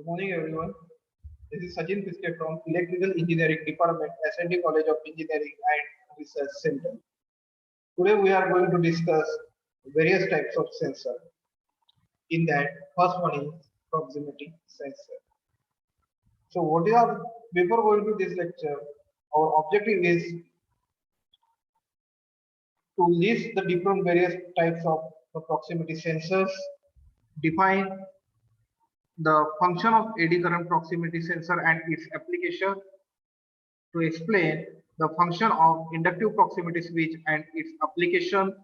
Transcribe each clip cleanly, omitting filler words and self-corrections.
Good morning, everyone. This is Sachin Fiske from Electrical Engineering Department, S&T College of Engineering and Research Center. Today, we are going to discuss various types of sensor. In that, first one is proximity sensor. So, before going to this lecture, our objective is to list the different various types of the proximity sensors, define the function of eddy current proximity sensor and its application, to explain the function of inductive proximity switch and its application,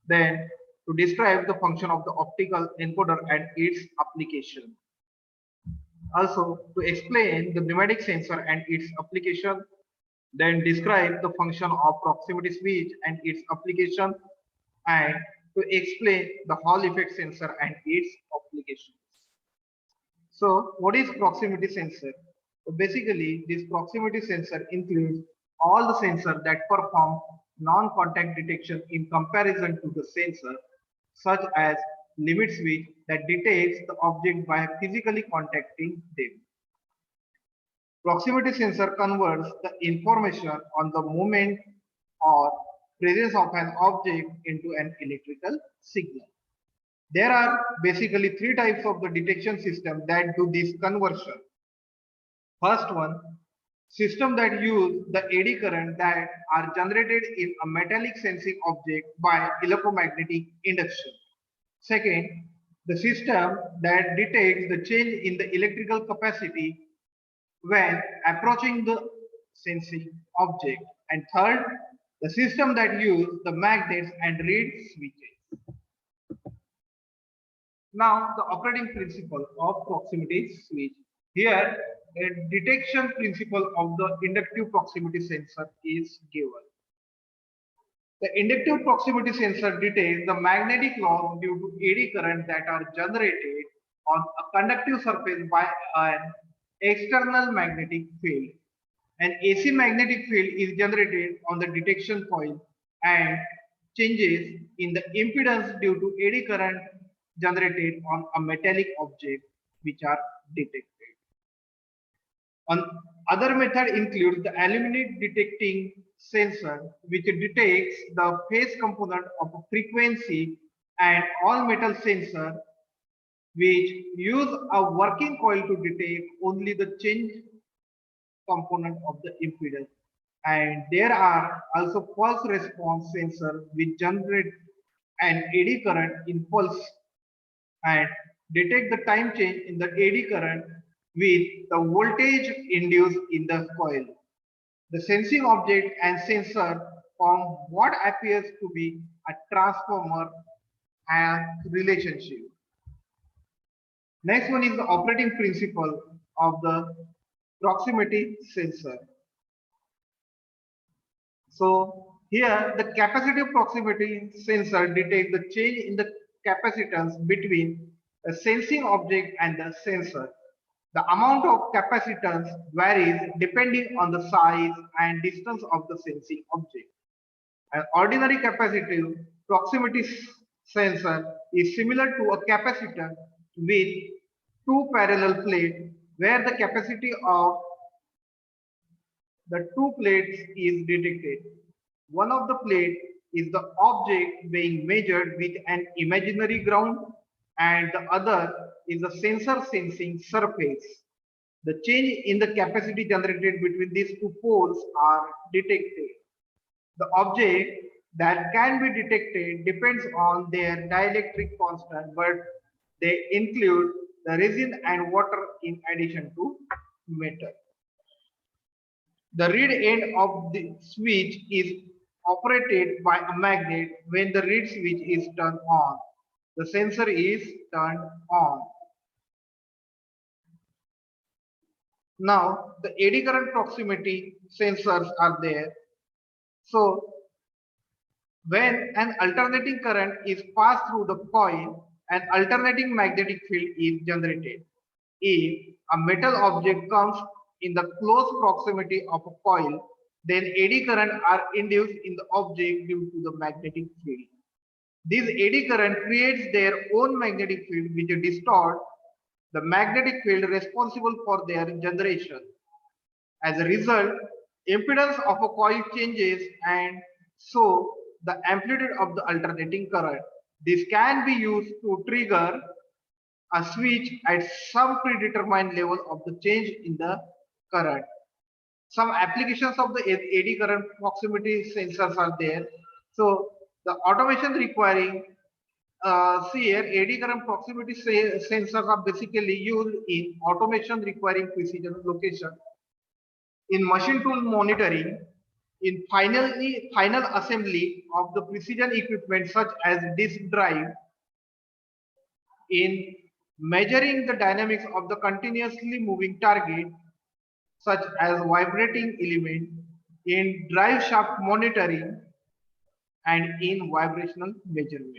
then to describe the function of the optical encoder and its application. Also, to explain the pneumatic sensor and its application, then describe the function of proximity switch and its application, and to explain the Hall effect sensor and its applications. So, what is proximity sensor? So basically, this proximity sensor includes all the sensors that perform non-contact detection in comparison to the sensor, such as limit switch that detects the object by physically contacting them. Proximity sensor converts the information on the movement or presence of an object into an electrical signal. There are basically three types of the detection system that do this conversion. First one, system that use the eddy current that are generated in a metallic sensing object by electromagnetic induction. Second, the system that detects the change in the electrical capacity when approaching the sensing object. And third, the system that use the magnets and reed switches. Now, the operating principle of proximity switch. Here, a detection principle of the inductive proximity sensor is given. The inductive proximity sensor detects the magnetic loss due to eddy current that are generated on a conductive surface by an external magnetic field. An AC magnetic field is generated on the detection coil, and changes in the impedance due to eddy current generated on a metallic object which are detected. Other method includes the aluminum detecting sensor, which detects the phase component of a frequency, and all metal sensor which use a working coil to detect only the change component of the impedance. And there are also pulse response sensor which generate an eddy current in pulse and detect the time change in the eddy current with the voltage induced in the coil. The sensing object and sensor form what appears to be a transformer and relationship. Next one is the operating principle of the proximity sensor. So here the capacitive proximity sensor detects the change in the capacitance between the sensing object and the sensor. The amount of capacitance varies depending on the size and distance of the sensing object. An ordinary capacitive proximity sensor is similar to a capacitor with two parallel plates where the capacity of the two plates is detected. One of the plates is the object being measured with an imaginary ground, and the other is the sensor sensing surface. The change in the capacity generated between these two poles are detected. The object that can be detected depends on their dielectric constant, but they include the resin and water in addition to metal. The reed end of the switch is operated by a magnet. When the reed switch is turned on, the sensor is turned on. Now, the eddy current proximity sensors are there. So, when an alternating current is passed through the coil, an alternating magnetic field is generated. If a metal object comes in the close proximity of a coil, then eddy current are induced in the object due to the magnetic field. This eddy current creates their own magnetic field which distort the magnetic field responsible for their generation. As a result, impedance of a coil changes and so the amplitude of the alternating current. This can be used to trigger a switch at some predetermined level of the change in the current. Some applications of the eddy current proximity sensors are there. So the automation requiring see here, eddy current proximity sensors are basically used in automation requiring precision location, in machine tool monitoring, in final assembly of the precision equipment such as disk drive, in measuring the dynamics of the continuously moving target such as vibrating element, in drive shaft monitoring, and in vibrational measurement.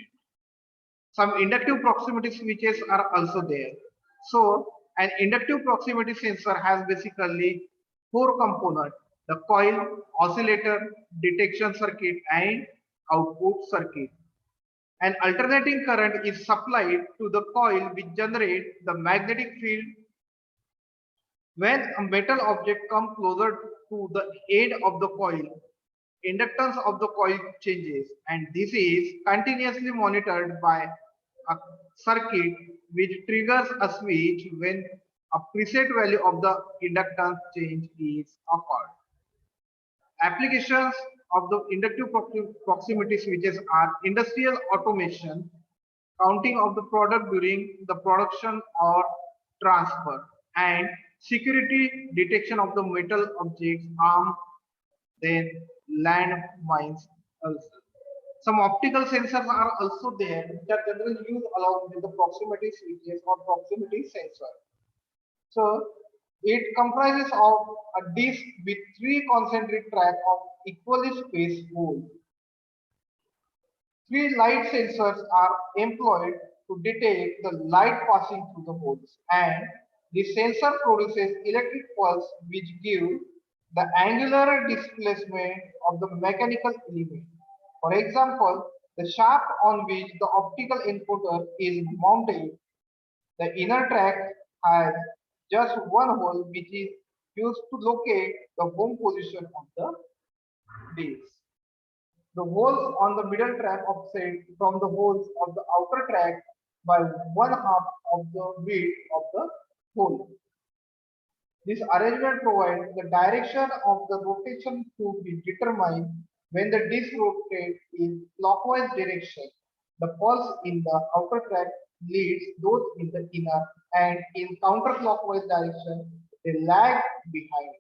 Some inductive proximity switches are also there. So an inductive proximity sensor has basically four components: the coil, oscillator, detection circuit, and output circuit. An alternating current is supplied to the coil which generates the magnetic field. When a metal object comes closer to the end of the coil, inductance of the coil changes, and this is continuously monitored by a circuit which triggers a switch when a preset value of the inductance change is occurred. Applications of the inductive proximity switches are industrial automation, counting of the product during the production or transfer, and security detection of the metal objects, armed, then land mines also. Some optical sensors are also there which are generally used along with the proximity switches or proximity sensor. So it comprises of a disc with three concentric tracks of equally spaced holes. Three light sensors are employed to detect the light passing through the holes, and the sensor produces electric pulse which give the angular displacement of the mechanical element. For example, the shaft on which the optical encoder is mounted, the inner track has just one hole which is used to locate the home position of the disc. The holes on the middle track offset from the holes of the outer track by one half of the width of the hole. This arrangement provides the direction of the rotation to be determined when the disc rotates in clockwise direction. The pulse in the outer track leads those in the inner, and in counterclockwise direction they lag behind.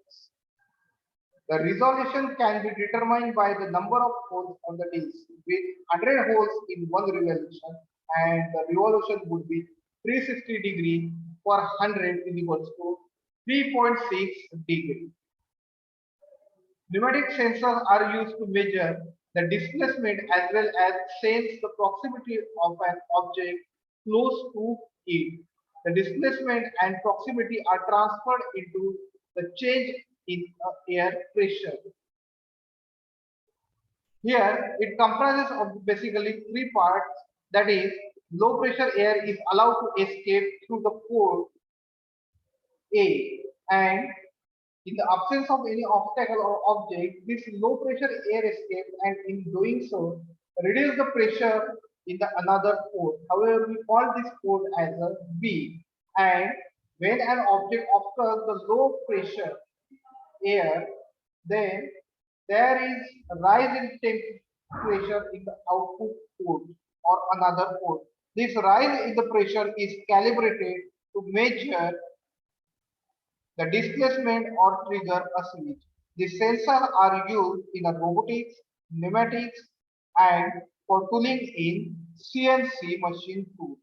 The resolution can be determined by the number of holes on the disc. With 100 holes in one revolution, and the revolution would be 360 degree per 100 is equals to 3.6 degree. Pneumatic sensors are used to measure the displacement as well as sense the proximity of an object close to it. The displacement and proximity are transferred into the change in air pressure. Here it comprises of basically three parts, that is, low pressure air is allowed to escape through the port A, and in the absence of any obstacle or object, this low pressure air escapes, and in doing so reduce the pressure in the another port. However, we call this port as a B, and when an object occurs the low pressure air, then there is a rise in temperature in the output port or another port. This rise in the pressure is calibrated to measure the displacement or trigger a switch. The sensors are used in a robotics, pneumatics, and for tooling in CNC machine tools.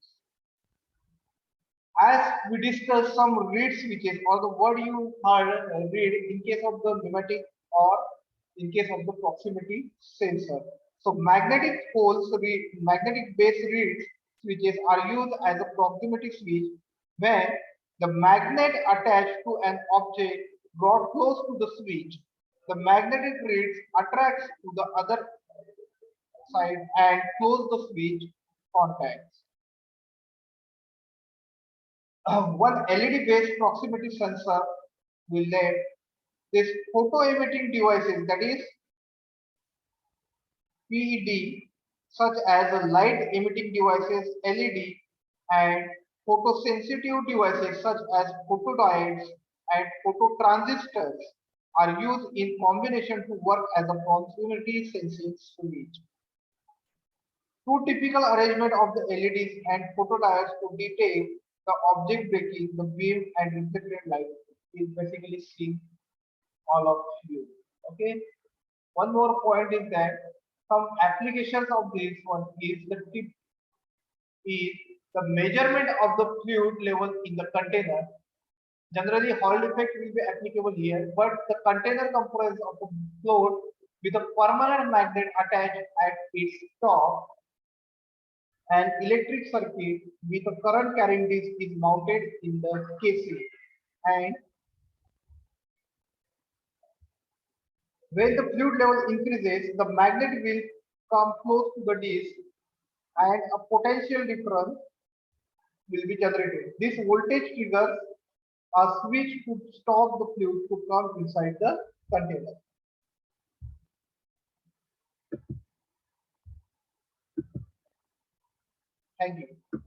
As we discussed some reed switches or the word you heard read in case of the pneumatic or in case of the proximity sensor. So magnetic magnetic base reed switches are used as a proximity switch when the magnet attached to an object brought close to the switch. The magnetic reeds attracts to the other side and close the switch contacts. One LED based proximity sensor will let this photo emitting devices, that is PED, such as light emitting devices LED and photosensitive devices such as photodiodes and phototransistors are used in combination to work as a proximity sensing switch. Two typical arrangement of the LEDs and photodiodes to detect the object breaking the beam and reflected light is basically seen all of you. Okay. One more point is that some applications of this one is the tip is the measurement of the fluid level in the container. Generally, Hall effect will be applicable here, but the container comprises of a float with a permanent magnet attached at its top. An electric circuit with a current carrying disc is mounted in the casing, and when the fluid level increases, the magnet will come close to the disc and a potential difference will be generated. This voltage triggers a switch to stop the fluid to come inside the container. Thank you.